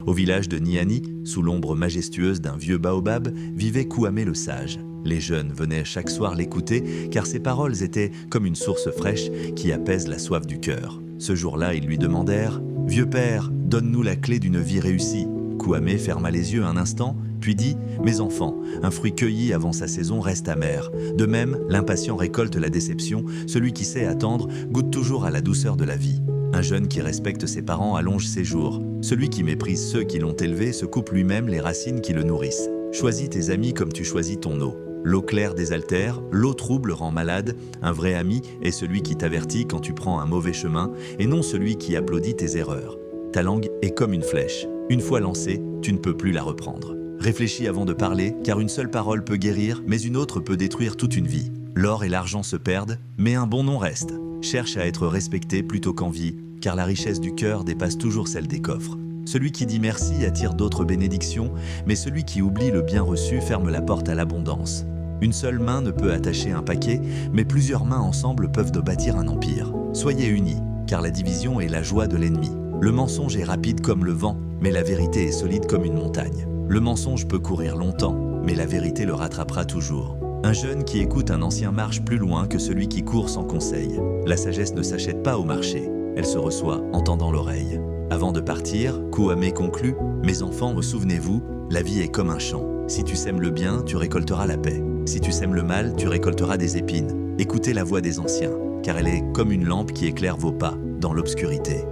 Au village de Niani, sous l'ombre majestueuse d'un vieux baobab, vivait Kouamé le sage. Les jeunes venaient chaque soir l'écouter, car ses paroles étaient comme une source fraîche qui apaise la soif du cœur. Ce jour-là, ils lui demandèrent « Vieux père, donne-nous la clé d'une vie réussie ». Kouamé ferma les yeux un instant, puis dit « Mes enfants, un fruit cueilli avant sa saison reste amer. De même, l'impatient récolte la déception, celui qui sait attendre goûte toujours à la douceur de la vie. Un jeune qui respecte ses parents allonge ses jours. Celui qui méprise ceux qui l'ont élevé se coupe lui-même les racines qui le nourrissent. Choisis tes amis comme tu choisis ton eau. L'eau claire désaltère, l'eau trouble rend malade. Un vrai ami est celui qui t'avertit quand tu prends un mauvais chemin et non celui qui applaudit tes erreurs. Ta langue est comme une flèche. Une fois lancée, tu ne peux plus la reprendre. Réfléchis avant de parler, car une seule parole peut guérir, mais une autre peut détruire toute une vie. L'or et l'argent se perdent, mais un bon nom reste. Cherche à être respecté plutôt qu'envie, car la richesse du cœur dépasse toujours celle des coffres. Celui qui dit merci attire d'autres bénédictions, mais celui qui oublie le bien reçu ferme la porte à l'abondance. Une seule main ne peut attacher un paquet, mais plusieurs mains ensemble peuvent bâtir un empire. Soyez unis, car la division est la joie de l'ennemi. Le mensonge est rapide comme le vent, mais la vérité est solide comme une montagne. Le mensonge peut courir longtemps, mais la vérité le rattrapera toujours. Un jeune qui écoute un ancien marche plus loin que celui qui court sans conseil. La sagesse ne s'achète pas au marché, elle se reçoit en tendant l'oreille. Avant de partir, Kouamé conclut « Mes enfants, souvenez-vous, la vie est comme un champ. Si tu sèmes le bien, tu récolteras la paix. Si tu sèmes le mal, tu récolteras des épines. Écoutez la voix des anciens, car elle est comme une lampe qui éclaire vos pas dans l'obscurité. »